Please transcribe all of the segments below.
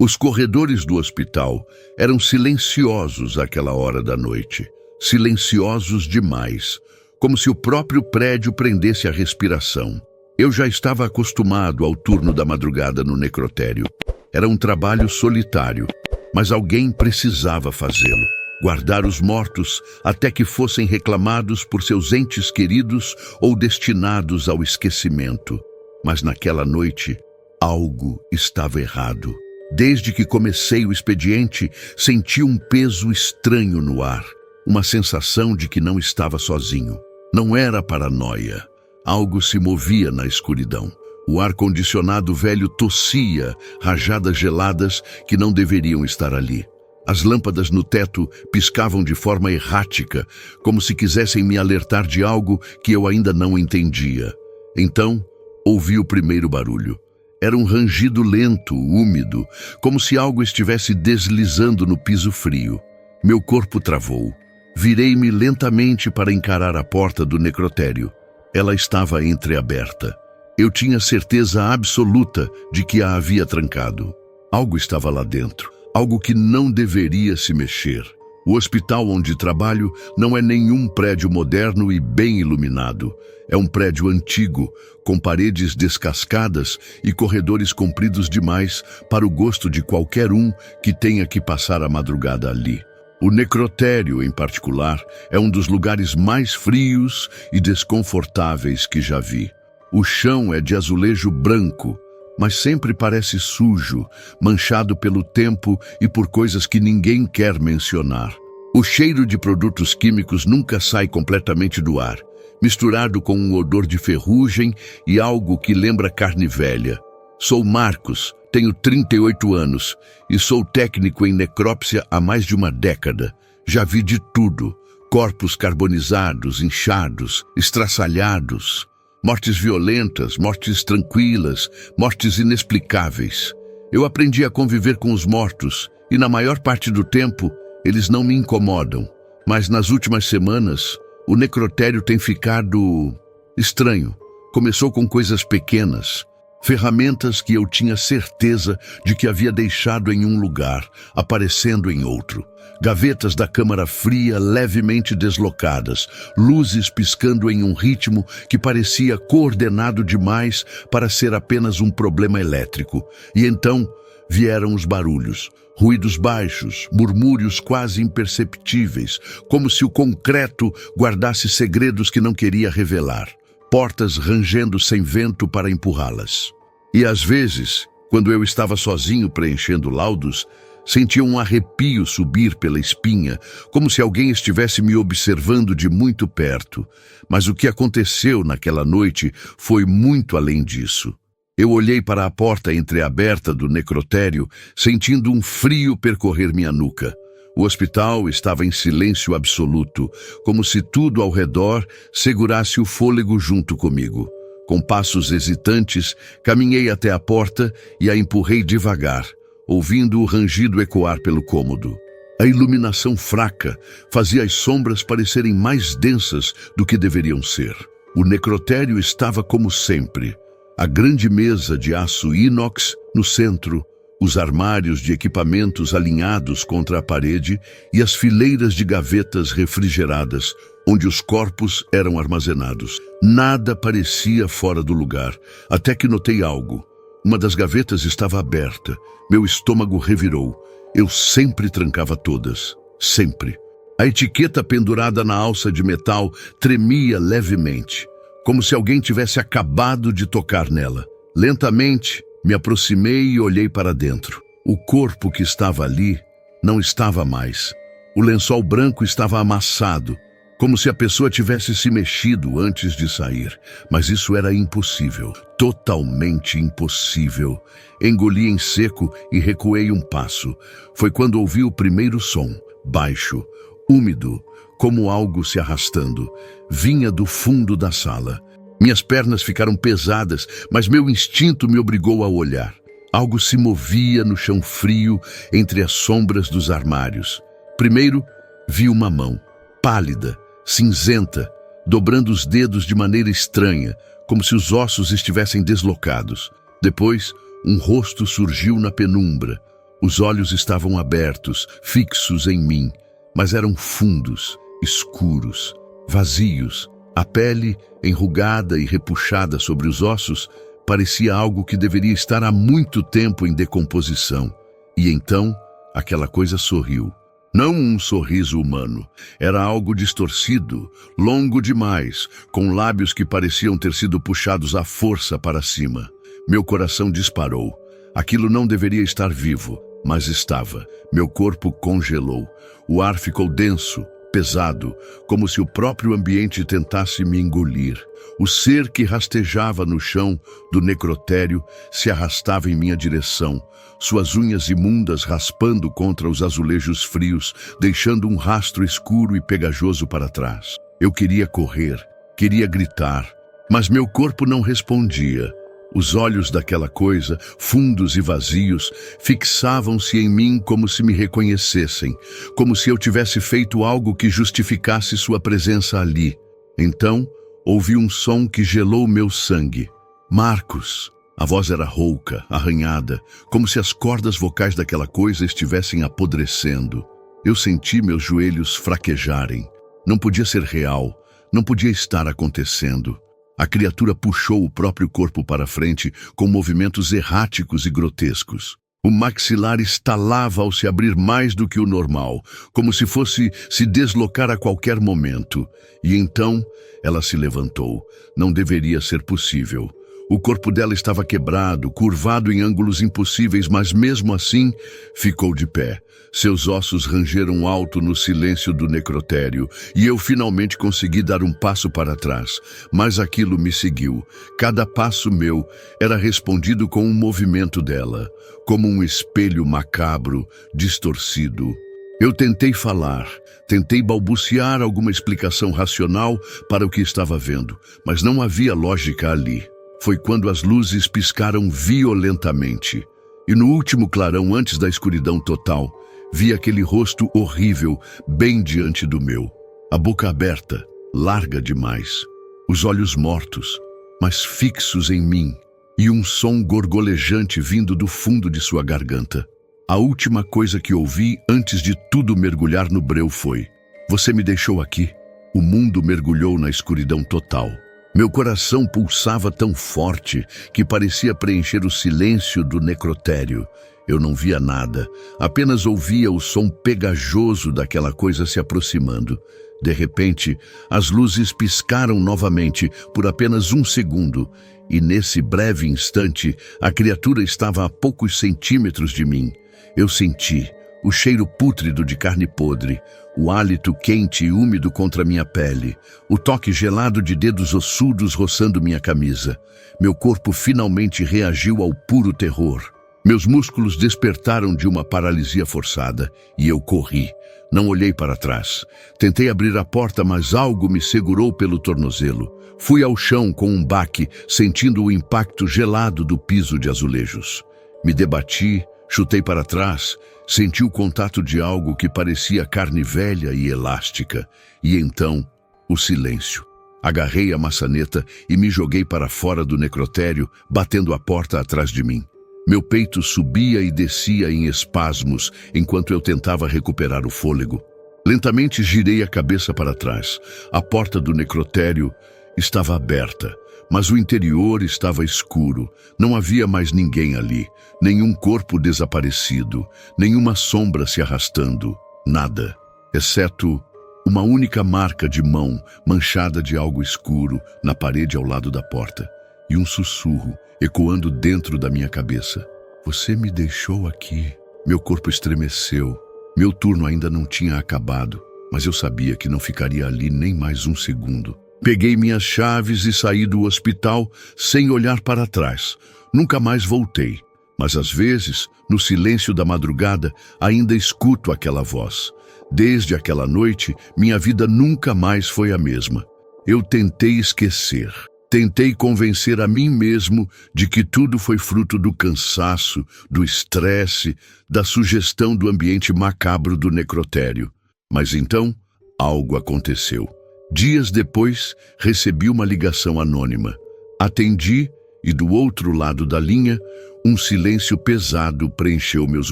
Os corredores do hospital eram silenciosos àquela hora da noite. Silenciosos demais, como se o próprio prédio prendesse a respiração. Eu já estava acostumado ao turno da madrugada no necrotério. Era um trabalho solitário, mas alguém precisava fazê-lo. Guardar os mortos até que fossem reclamados por seus entes queridos ou destinados ao esquecimento. Mas naquela noite, algo estava errado. Desde que comecei o expediente, senti um peso estranho no ar. Uma sensação de que não estava sozinho. Não era paranoia. Algo se movia na escuridão. O ar-condicionado velho tossia rajadas geladas que não deveriam estar ali. As lâmpadas no teto piscavam de forma errática, como se quisessem me alertar de algo que eu ainda não entendia. Então, ouvi o primeiro barulho. Era um rangido lento, úmido, como se algo estivesse deslizando no piso frio. Meu corpo travou. Virei-me lentamente para encarar a porta do necrotério. Ela estava entreaberta. Eu tinha certeza absoluta de que a havia trancado. Algo estava lá dentro. Algo que não deveria se mexer. O hospital onde trabalho não é nenhum prédio moderno e bem iluminado. É um prédio antigo, com paredes descascadas e corredores compridos demais para o gosto de qualquer um que tenha que passar a madrugada ali. O necrotério, em particular, é um dos lugares mais frios e desconfortáveis que já vi. O chão é de azulejo branco, mas sempre parece sujo, manchado pelo tempo e por coisas que ninguém quer mencionar. O cheiro de produtos químicos nunca sai completamente do ar, misturado com um odor de ferrugem e algo que lembra carne velha. Sou Marcos, tenho 38 anos e sou técnico em necrópsia há mais de uma década. Já vi de tudo: corpos carbonizados, inchados, estraçalhados, mortes violentas, mortes tranquilas, mortes inexplicáveis. Eu aprendi a conviver com os mortos e, na maior parte do tempo, eles não me incomodam. Mas nas últimas semanas, o necrotério tem ficado estranho. Começou com coisas pequenas, ferramentas que eu tinha certeza de que havia deixado em um lugar, aparecendo em outro. Gavetas da câmara fria levemente deslocadas, luzes piscando em um ritmo que parecia coordenado demais para ser apenas um problema elétrico. E então vieram os barulhos, ruídos baixos, murmúrios quase imperceptíveis, como se o concreto guardasse segredos que não queria revelar. Portas rangendo sem vento para empurrá-las. E às vezes, quando eu estava sozinho preenchendo laudos, sentia um arrepio subir pela espinha, como se alguém estivesse me observando de muito perto. Mas o que aconteceu naquela noite foi muito além disso. Eu olhei para a porta entreaberta do necrotério, sentindo um frio percorrer minha nuca. O hospital estava em silêncio absoluto, como se tudo ao redor segurasse o fôlego junto comigo. Com passos hesitantes, caminhei até a porta e a empurrei devagar, ouvindo o rangido ecoar pelo cômodo. A iluminação fraca fazia as sombras parecerem mais densas do que deveriam ser. O necrotério estava como sempre. A grande mesa de aço inox no centro, os armários de equipamentos alinhados contra a parede e as fileiras de gavetas refrigeradas, onde os corpos eram armazenados. Nada parecia fora do lugar, até que notei algo. Uma das gavetas estava aberta. Meu estômago revirou. Eu sempre trancava todas. Sempre. A etiqueta pendurada na alça de metal tremia levemente, como se alguém tivesse acabado de tocar nela. Lentamente, me aproximei e olhei para dentro. O corpo que estava ali não estava mais. O lençol branco estava amassado, como se a pessoa tivesse se mexido antes de sair. Mas isso era impossível, totalmente impossível. Engoli em seco e recuei um passo. Foi quando ouvi o primeiro som, baixo, úmido, como algo se arrastando. Vinha do fundo da sala. Minhas pernas ficaram pesadas, mas meu instinto me obrigou a olhar. Algo se movia no chão frio entre as sombras dos armários. Primeiro, vi uma mão, pálida, cinzenta, dobrando os dedos de maneira estranha, como se os ossos estivessem deslocados. Depois, um rosto surgiu na penumbra. Os olhos estavam abertos, fixos em mim, mas eram fundos, escuros, vazios. A pele, enrugada e repuxada sobre os ossos, parecia algo que deveria estar há muito tempo em decomposição. E então, aquela coisa sorriu. Não um sorriso humano, era algo distorcido, longo demais, com lábios que pareciam ter sido puxados à força para cima. Meu coração disparou. Aquilo não deveria estar vivo, mas estava. Meu corpo congelou. O ar ficou denso, pesado, como se o próprio ambiente tentasse me engolir. O ser que rastejava no chão do necrotério se arrastava em minha direção, suas unhas imundas raspando contra os azulejos frios, deixando um rastro escuro e pegajoso para trás. Eu queria correr, queria gritar, mas meu corpo não respondia. Os olhos daquela coisa, fundos e vazios, fixavam-se em mim como se me reconhecessem, como se eu tivesse feito algo que justificasse sua presença ali. Então, ouvi um som que gelou meu sangue. Marcos! A voz era rouca, arranhada, como se as cordas vocais daquela coisa estivessem apodrecendo. Eu senti meus joelhos fraquejarem. Não podia ser real, não podia estar acontecendo. A criatura puxou o próprio corpo para frente com movimentos erráticos e grotescos. O maxilar estalava ao se abrir mais do que o normal, como se fosse se deslocar a qualquer momento. E então ela se levantou. Não deveria ser possível. O corpo dela estava quebrado, curvado em ângulos impossíveis, mas mesmo assim ficou de pé. Seus ossos rangeram alto no silêncio do necrotério e eu finalmente consegui dar um passo para trás. Mas aquilo me seguiu. Cada passo meu era respondido com um movimento dela, como um espelho macabro, distorcido. Eu tentei falar, tentei balbuciar alguma explicação racional para o que estava vendo, mas não havia lógica ali. Foi quando as luzes piscaram violentamente. E no último clarão, antes da escuridão total, vi aquele rosto horrível bem diante do meu. A boca aberta, larga demais. Os olhos mortos, mas fixos em mim. E um som gorgolejante vindo do fundo de sua garganta. A última coisa que ouvi antes de tudo mergulhar no breu foi: "Você me deixou aqui." O mundo mergulhou na escuridão total. Meu coração pulsava tão forte que parecia preencher o silêncio do necrotério. Eu não via nada, apenas ouvia o som pegajoso daquela coisa se aproximando. De repente, as luzes piscaram novamente por apenas um segundo, e nesse breve instante, a criatura estava a poucos centímetros de mim. Eu senti o cheiro pútrido de carne podre, o hálito quente e úmido contra minha pele, o toque gelado de dedos ossudos roçando minha camisa. Meu corpo finalmente reagiu ao puro terror. Meus músculos despertaram de uma paralisia forçada e eu corri. Não olhei para trás. Tentei abrir a porta, mas algo me segurou pelo tornozelo. Fui ao chão com um baque, sentindo o impacto gelado do piso de azulejos. Me debati, chutei para trás, senti o contato de algo que parecia carne velha e elástica. E então, o silêncio. Agarrei a maçaneta e me joguei para fora do necrotério, batendo a porta atrás de mim. Meu peito subia e descia em espasmos enquanto eu tentava recuperar o fôlego. Lentamente girei a cabeça para trás. A porta do necrotério estava aberta, mas o interior estava escuro. Não havia mais ninguém ali, nenhum corpo desaparecido, nenhuma sombra se arrastando, nada, exceto uma única marca de mão manchada de algo escuro na parede ao lado da porta, e um sussurro ecoando dentro da minha cabeça. "Você me deixou aqui." Meu corpo estremeceu. Meu turno ainda não tinha acabado, mas eu sabia que não ficaria ali nem mais um segundo. Peguei minhas chaves e saí do hospital sem olhar para trás. Nunca mais voltei, mas às vezes, no silêncio da madrugada, ainda escuto aquela voz. Desde aquela noite, minha vida nunca mais foi a mesma. Eu tentei esquecer. Tentei convencer a mim mesmo de que tudo foi fruto do cansaço, do estresse, da sugestão do ambiente macabro do necrotério. Mas então, algo aconteceu. Dias depois, recebi uma ligação anônima. Atendi e do outro lado da linha, um silêncio pesado preencheu meus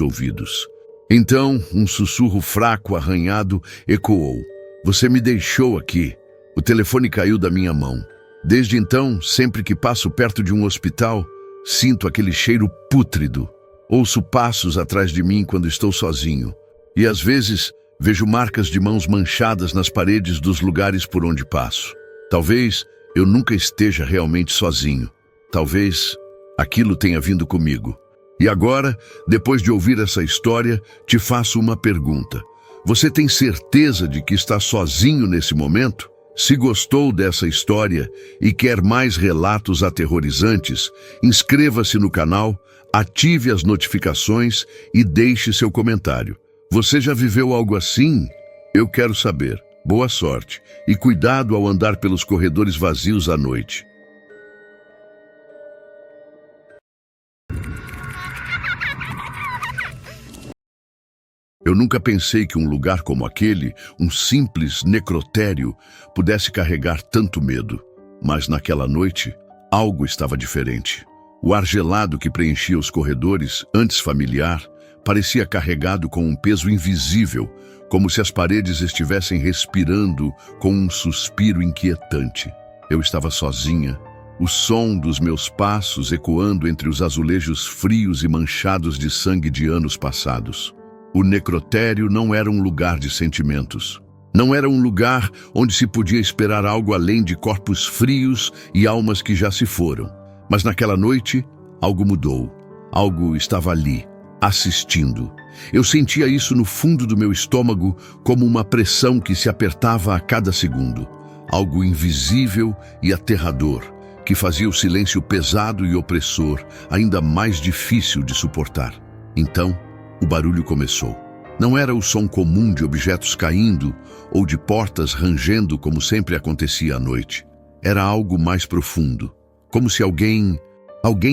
ouvidos. Então, um sussurro fraco, arranhado, ecoou. Você me deixou aqui. O telefone caiu da minha mão. Desde então, sempre que passo perto de um hospital, sinto aquele cheiro pútrido. Ouço passos atrás de mim quando estou sozinho. E às vezes, vejo marcas de mãos manchadas nas paredes dos lugares por onde passo. Talvez eu nunca esteja realmente sozinho. Talvez aquilo tenha vindo comigo. E agora, depois de ouvir essa história, te faço uma pergunta. Você tem certeza de que está sozinho nesse momento? Se gostou dessa história e quer mais relatos aterrorizantes, inscreva-se no canal, ative as notificações e deixe seu comentário. Você já viveu algo assim? Eu quero saber. Boa sorte e cuidado ao andar pelos corredores vazios à noite. Eu nunca pensei que um lugar como aquele, um simples necrotério, pudesse carregar tanto medo. Mas naquela noite, algo estava diferente. O ar gelado que preenchia os corredores, antes familiar, parecia carregado com um peso invisível, como se as paredes estivessem respirando com um suspiro inquietante. Eu estava sozinha, o som dos meus passos ecoando entre os azulejos frios e manchados de sangue de anos passados. O necrotério não era um lugar de sentimentos. Não era um lugar onde se podia esperar algo além de corpos frios e almas que já se foram. Mas naquela noite, algo mudou. Algo estava ali, assistindo. Eu sentia isso no fundo do meu estômago como uma pressão que se apertava a cada segundo. Algo invisível e aterrador, que fazia o silêncio pesado e opressor ainda mais difícil de suportar. Então, o barulho começou. Não era o som comum de objetos caindo ou de portas rangendo como sempre acontecia à noite. Era algo mais profundo, como se alguém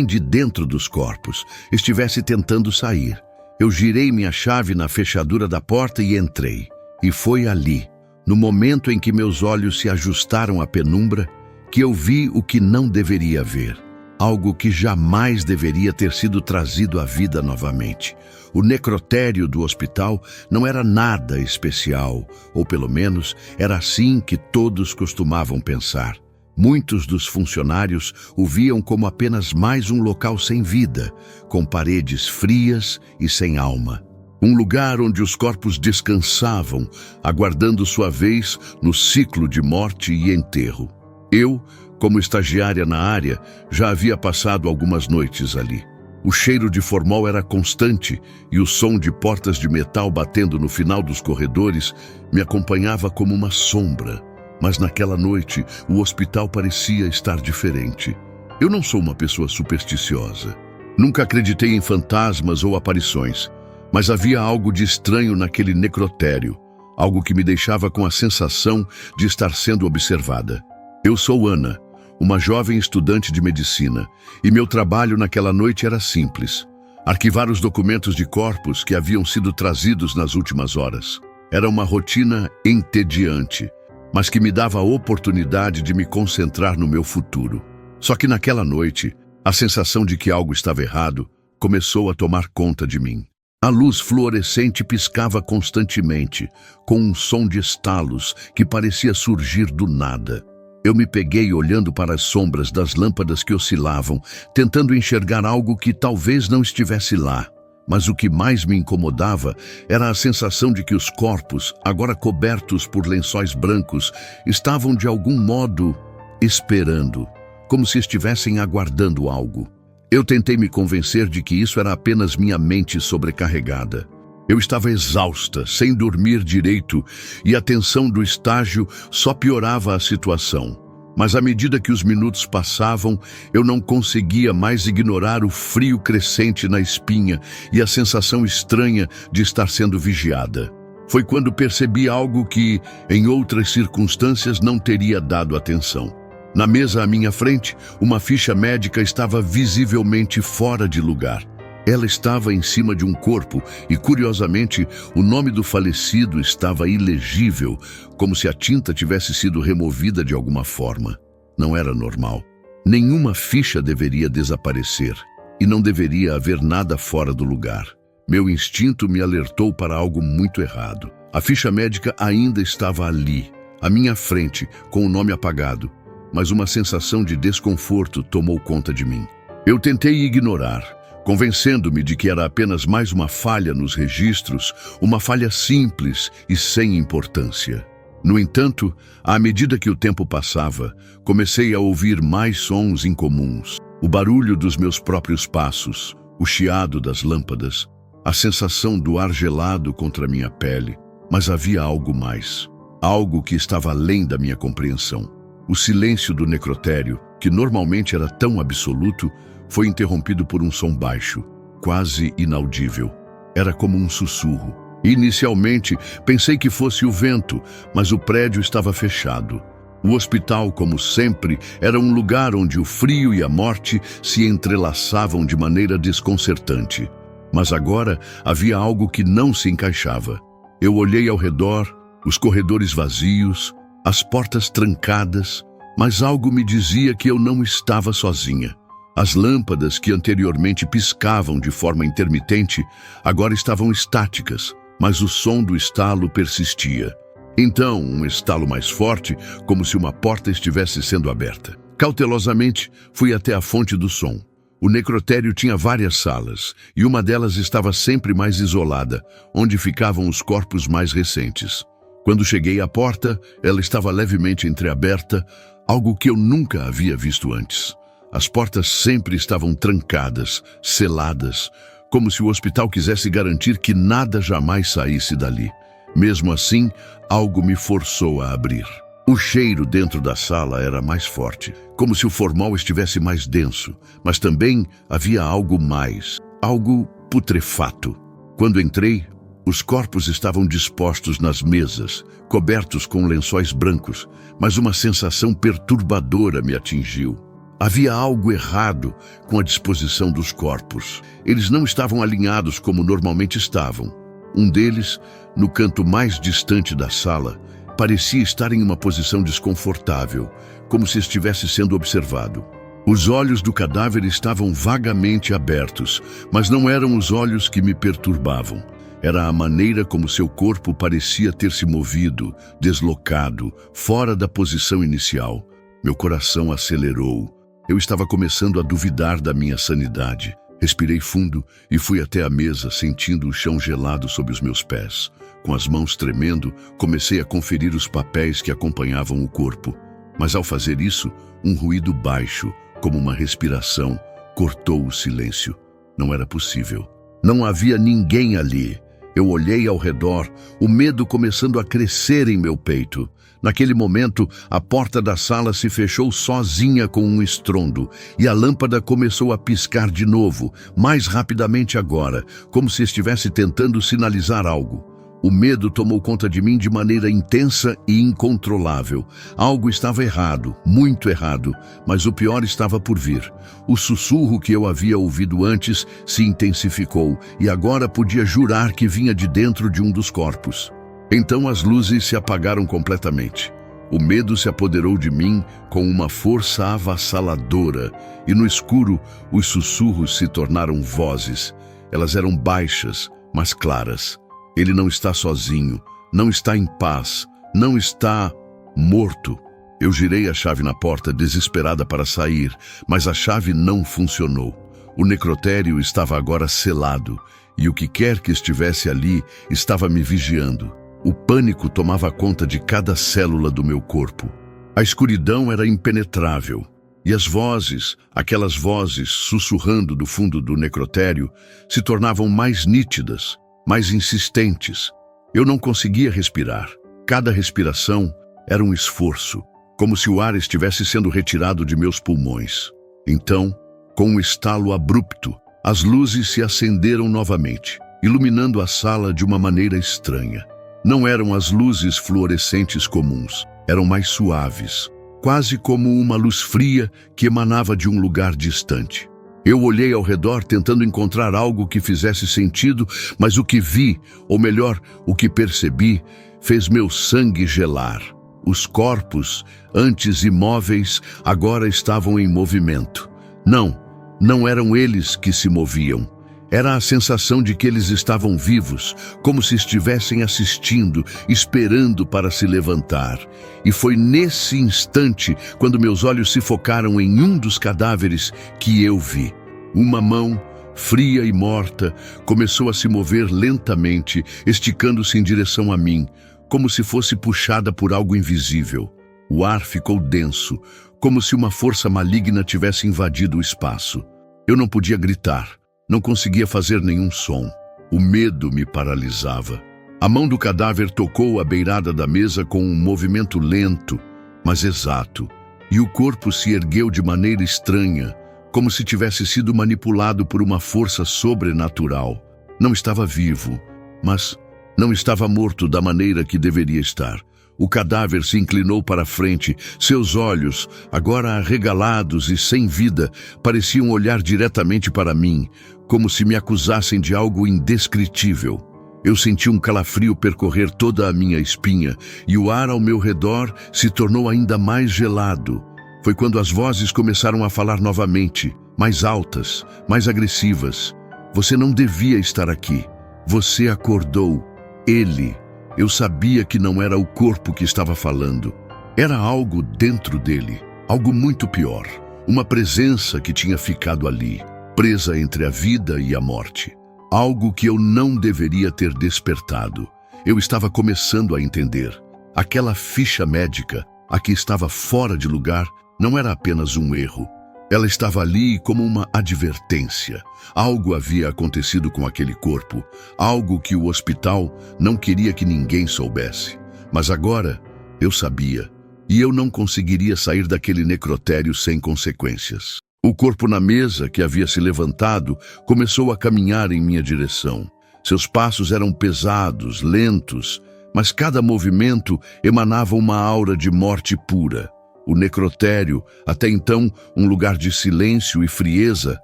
de dentro dos corpos, estivesse tentando sair. Eu girei minha chave na fechadura da porta e entrei. E foi ali, no momento em que meus olhos se ajustaram à penumbra, que eu vi o que não deveria ver. Algo que jamais deveria ter sido trazido à vida novamente. O necrotério do hospital não era nada especial, ou pelo menos era assim que todos costumavam pensar. Muitos dos funcionários o viam como apenas mais um local sem vida, com paredes frias e sem alma. Um lugar onde os corpos descansavam, aguardando sua vez no ciclo de morte e enterro. Eu, como estagiária na área, já havia passado algumas noites ali. O cheiro de formol era constante e o som de portas de metal batendo no final dos corredores me acompanhava como uma sombra. Mas naquela noite, o hospital parecia estar diferente. Eu não sou uma pessoa supersticiosa. Nunca acreditei em fantasmas ou aparições, mas havia algo de estranho naquele necrotério, algo que me deixava com a sensação de estar sendo observada. Eu sou Ana, uma jovem estudante de medicina, e meu trabalho naquela noite era simples: arquivar os documentos de corpos que haviam sido trazidos nas últimas horas. Era uma rotina entediante, mas que me dava a oportunidade de me concentrar no meu futuro. Só que naquela noite, a sensação de que algo estava errado começou a tomar conta de mim. A luz fluorescente piscava constantemente, com um som de estalos que parecia surgir do nada. Eu me peguei olhando para as sombras das lâmpadas que oscilavam, tentando enxergar algo que talvez não estivesse lá. Mas o que mais me incomodava era a sensação de que os corpos, agora cobertos por lençóis brancos, estavam de algum modo esperando, como se estivessem aguardando algo. Eu tentei me convencer de que isso era apenas minha mente sobrecarregada. Eu estava exausta, sem dormir direito, e a tensão do estágio só piorava a situação. Mas à medida que os minutos passavam, eu não conseguia mais ignorar o frio crescente na espinha e a sensação estranha de estar sendo vigiada. Foi quando percebi algo que, em outras circunstâncias, não teria dado atenção. Na mesa à minha frente, uma ficha médica estava visivelmente fora de lugar. Ela estava em cima de um corpo e, curiosamente, o nome do falecido estava ilegível, como se a tinta tivesse sido removida de alguma forma. Não era normal. Nenhuma ficha deveria desaparecer, e não deveria haver nada fora do lugar. Meu instinto me alertou para algo muito errado. A ficha médica ainda estava ali, à minha frente, com o nome apagado, mas uma sensação de desconforto tomou conta de mim. Eu tentei ignorar, convencendo-me de que era apenas mais uma falha nos registros, uma falha simples e sem importância. No entanto, à medida que o tempo passava, comecei a ouvir mais sons incomuns. O barulho dos meus próprios passos, o chiado das lâmpadas, a sensação do ar gelado contra minha pele. Mas havia algo mais, algo que estava além da minha compreensão. O silêncio do necrotério, que normalmente era tão absoluto, foi interrompido por um som baixo, quase inaudível. Era como um sussurro. Inicialmente, pensei que fosse o vento, mas o prédio estava fechado. O hospital, como sempre, era um lugar onde o frio e a morte se entrelaçavam de maneira desconcertante. Mas agora havia algo que não se encaixava. Eu olhei ao redor, os corredores vazios, as portas trancadas, mas algo me dizia que eu não estava sozinha. As lâmpadas que anteriormente piscavam de forma intermitente agora estavam estáticas, mas o som do estalo persistia. Então, um estalo mais forte, como se uma porta estivesse sendo aberta. Cautelosamente, fui até a fonte do som. O necrotério tinha várias salas, e uma delas estava sempre mais isolada, onde ficavam os corpos mais recentes. Quando cheguei à porta, ela estava levemente entreaberta, algo que eu nunca havia visto antes. As portas sempre estavam trancadas, seladas, como se o hospital quisesse garantir que nada jamais saísse dali. Mesmo assim, algo me forçou a abrir. O cheiro dentro da sala era mais forte, como se o formol estivesse mais denso, mas também havia algo mais, algo putrefato. Quando entrei, os corpos estavam dispostos nas mesas, cobertos com lençóis brancos, mas uma sensação perturbadora me atingiu. Havia algo errado com a disposição dos corpos. Eles não estavam alinhados como normalmente estavam. Um deles, no canto mais distante da sala, parecia estar em uma posição desconfortável, como se estivesse sendo observado. Os olhos do cadáver estavam vagamente abertos, mas não eram os olhos que me perturbavam. Era a maneira como seu corpo parecia ter se movido, deslocado, fora da posição inicial. Meu coração acelerou. Eu estava começando a duvidar da minha sanidade. Respirei fundo e fui até a mesa, sentindo o chão gelado sob os meus pés. Com as mãos tremendo, comecei a conferir os papéis que acompanhavam o corpo. Mas ao fazer isso, um ruído baixo, como uma respiração, cortou o silêncio. Não era possível. Não havia ninguém ali. Eu olhei ao redor, o medo começando a crescer em meu peito. Naquele momento, a porta da sala se fechou sozinha com um estrondo, e a lâmpada começou a piscar de novo, mais rapidamente agora, como se estivesse tentando sinalizar algo. O medo tomou conta de mim de maneira intensa e incontrolável. Algo estava errado, muito errado, mas o pior estava por vir. O sussurro que eu havia ouvido antes se intensificou, e agora podia jurar que vinha de dentro de um dos corpos. Então as luzes se apagaram completamente. O medo se apoderou de mim com uma força avassaladora, e no escuro os sussurros se tornaram vozes. Elas eram baixas, mas claras. Ele não está sozinho, não está em paz, não está morto. Eu girei a chave na porta, desesperada para sair, mas a chave não funcionou. O necrotério estava agora selado, e o que quer que estivesse ali estava me vigiando. O pânico tomava conta de cada célula do meu corpo. A escuridão era impenetrável, e as vozes, aquelas vozes sussurrando do fundo do necrotério, se tornavam mais nítidas, mais insistentes. Eu não conseguia respirar. Cada respiração era um esforço, como se o ar estivesse sendo retirado de meus pulmões. Então, com um estalo abrupto, as luzes se acenderam novamente, iluminando a sala de uma maneira estranha. Não eram as luzes fluorescentes comuns, eram mais suaves, quase como uma luz fria que emanava de um lugar distante. Eu olhei ao redor tentando encontrar algo que fizesse sentido, mas o que vi, ou melhor, o que percebi, fez meu sangue gelar. Os corpos, antes imóveis, agora estavam em movimento. Não eram eles que se moviam. Era a sensação de que eles estavam vivos, como se estivessem assistindo, esperando para se levantar. E foi nesse instante, quando meus olhos se focaram em um dos cadáveres, que eu vi. Uma mão, fria e morta, começou a se mover lentamente, esticando-se em direção a mim, como se fosse puxada por algo invisível. O ar ficou denso, como se uma força maligna tivesse invadido o espaço. Eu não podia gritar. Não conseguia fazer nenhum som. O medo me paralisava. A mão do cadáver tocou a beirada da mesa com um movimento lento, mas exato, e o corpo se ergueu de maneira estranha, como se tivesse sido manipulado por uma força sobrenatural. Não estava vivo, mas não estava morto da maneira que deveria estar. O cadáver se inclinou para a frente. Seus olhos, agora arregalados e sem vida, pareciam olhar diretamente para mim, como se me acusassem de algo indescritível. Eu senti um calafrio percorrer toda a minha espinha e o ar ao meu redor se tornou ainda mais gelado. Foi quando as vozes começaram a falar novamente, mais altas, mais agressivas. Você não devia estar aqui. Você acordou. Ele. Eu sabia que não era o corpo que estava falando. Era algo dentro dele, algo muito pior. Uma presença que tinha ficado ali, presa entre a vida e a morte. Algo que eu não deveria ter despertado. Eu estava começando a entender. Aquela ficha médica, a que estava fora de lugar, não era apenas um erro. Ela estava ali como uma advertência. Algo havia acontecido com aquele corpo, algo que o hospital não queria que ninguém soubesse. Mas agora eu sabia, e eu não conseguiria sair daquele necrotério sem consequências. O corpo na mesa, que havia se levantado, começou a caminhar em minha direção. Seus passos eram pesados, lentos, mas cada movimento emanava uma aura de morte pura. O necrotério, até então um lugar de silêncio e frieza,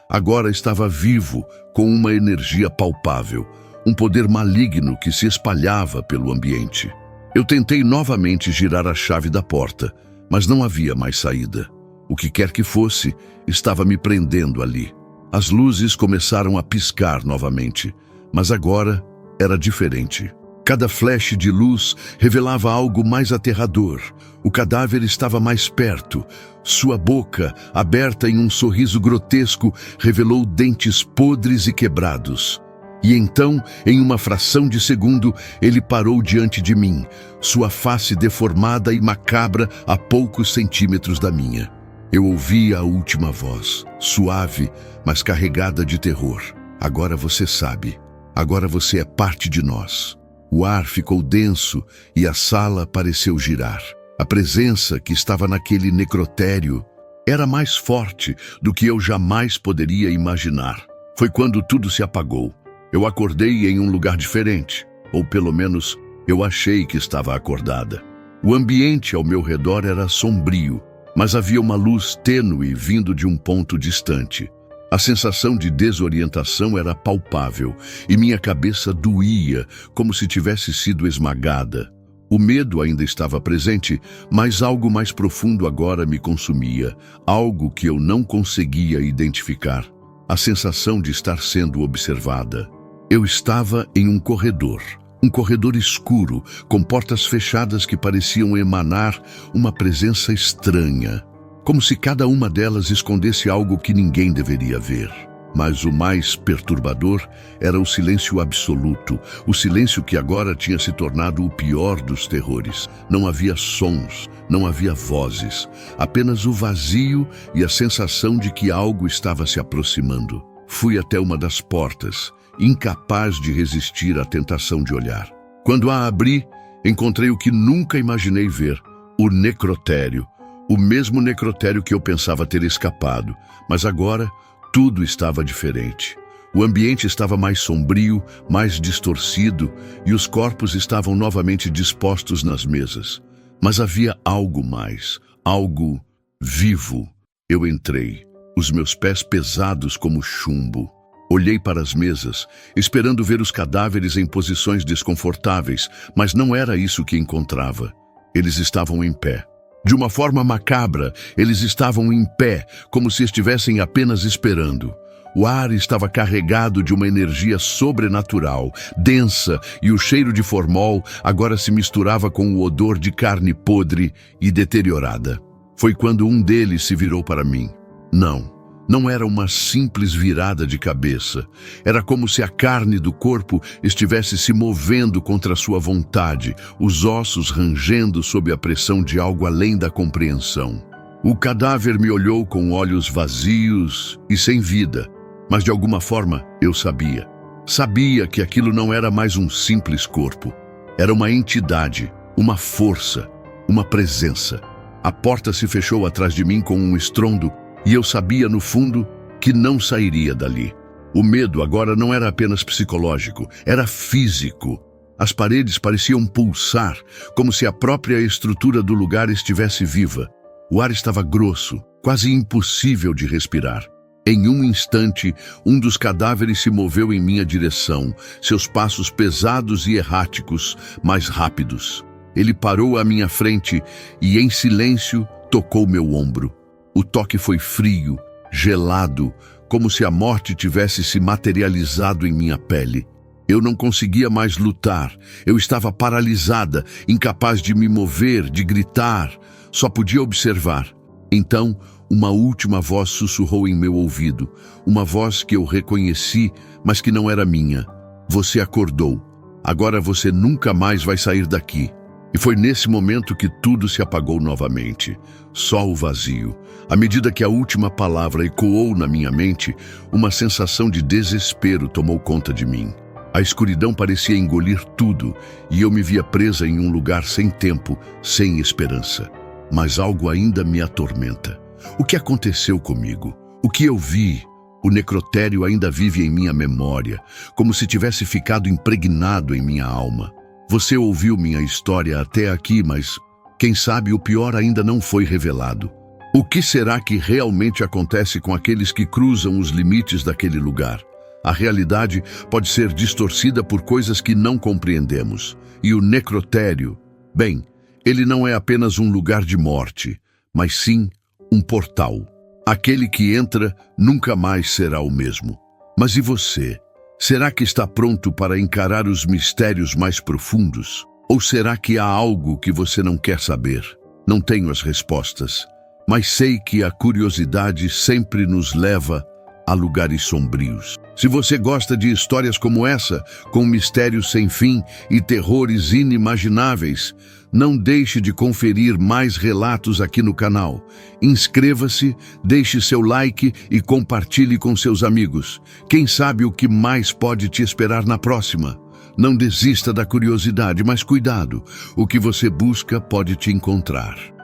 agora estava vivo, com uma energia palpável, um poder maligno que se espalhava pelo ambiente. Eu tentei novamente girar a chave da porta, mas não havia mais saída. O que quer que fosse, estava me prendendo ali. As luzes começaram a piscar novamente, mas agora era diferente. Cada flash de luz revelava algo mais aterrador. O cadáver estava mais perto. Sua boca, aberta em um sorriso grotesco, revelou dentes podres e quebrados. E então, em uma fração de segundo, ele parou diante de mim, sua face deformada e macabra a poucos centímetros da minha. Eu ouvi a última voz, suave, mas carregada de terror. Agora você sabe. Agora você é parte de nós. O ar ficou denso e a sala pareceu girar. A presença que estava naquele necrotério era mais forte do que eu jamais poderia imaginar. Foi quando tudo se apagou. Eu acordei em um lugar diferente, ou pelo menos eu achei que estava acordada. O ambiente ao meu redor era sombrio, mas havia uma luz tênue vindo de um ponto distante. A sensação de desorientação era palpável e minha cabeça doía, como se tivesse sido esmagada. O medo ainda estava presente, mas algo mais profundo agora me consumia, algo que eu não conseguia identificar. A sensação de estar sendo observada. Eu estava em um corredor escuro, com portas fechadas que pareciam emanar uma presença estranha. Como se cada uma delas escondesse algo que ninguém deveria ver. Mas o mais perturbador era o silêncio absoluto, o silêncio que agora tinha se tornado o pior dos terrores. Não havia sons, não havia vozes, apenas o vazio e a sensação de que algo estava se aproximando. Fui até uma das portas, incapaz de resistir à tentação de olhar. Quando a abri, encontrei o que nunca imaginei ver, o necrotério. O mesmo necrotério que eu pensava ter escapado, mas agora tudo estava diferente. O ambiente estava mais sombrio, mais distorcido, e os corpos estavam novamente dispostos nas mesas. Mas havia algo mais, algo vivo. Eu entrei, os meus pés pesados como chumbo. Olhei para as mesas, esperando ver os cadáveres em posições desconfortáveis, mas não era isso que encontrava. Eles estavam em pé. De uma forma macabra, eles estavam em pé, como se estivessem apenas esperando. O ar estava carregado de uma energia sobrenatural, densa, e o cheiro de formol agora se misturava com o odor de carne podre e deteriorada. Foi quando um deles se virou para mim. Não era uma simples virada de cabeça. Era como se a carne do corpo estivesse se movendo contra sua vontade, os ossos rangendo sob a pressão de algo além da compreensão. O cadáver me olhou com olhos vazios e sem vida, mas de alguma forma eu sabia. Sabia que aquilo não era mais um simples corpo. Era uma entidade, uma força, uma presença. A porta se fechou atrás de mim com um estrondo e eu sabia, no fundo, que não sairia dali. O medo agora não era apenas psicológico, era físico. As paredes pareciam pulsar, como se a própria estrutura do lugar estivesse viva. O ar estava grosso, quase impossível de respirar. Em um instante, um dos cadáveres se moveu em minha direção, seus passos pesados e erráticos, mais rápidos. Ele parou à minha frente e, em silêncio, tocou meu ombro. O toque foi frio, gelado, como se a morte tivesse se materializado em minha pele. Eu não conseguia mais lutar. Eu estava paralisada, incapaz de me mover, de gritar. Só podia observar. Então, uma última voz sussurrou em meu ouvido. Uma voz que eu reconheci, mas que não era minha. Você acordou. Agora você nunca mais vai sair daqui. E foi nesse momento que tudo se apagou novamente. Só o vazio. À medida que a última palavra ecoou na minha mente, uma sensação de desespero tomou conta de mim. A escuridão parecia engolir tudo, e eu me via presa em um lugar sem tempo, sem esperança. Mas algo ainda me atormenta. O que aconteceu comigo? O que eu vi? O necrotério ainda vive em minha memória, como se tivesse ficado impregnado em minha alma. Você ouviu minha história até aqui, mas, quem sabe, o pior ainda não foi revelado. O que será que realmente acontece com aqueles que cruzam os limites daquele lugar? A realidade pode ser distorcida por coisas que não compreendemos. E o necrotério, bem, ele não é apenas um lugar de morte, mas sim um portal. Aquele que entra nunca mais será o mesmo. Mas e você? Será que está pronto para encarar os mistérios mais profundos? Ou será que há algo que você não quer saber? Não tenho as respostas, mas sei que a curiosidade sempre nos leva a lugares sombrios. Se você gosta de histórias como essa, com mistérios sem fim e terrores inimagináveis, não deixe de conferir mais relatos aqui no canal. Inscreva-se, deixe seu like e compartilhe com seus amigos. Quem sabe o que mais pode te esperar na próxima? Não desista da curiosidade, mas cuidado. O que você busca pode te encontrar.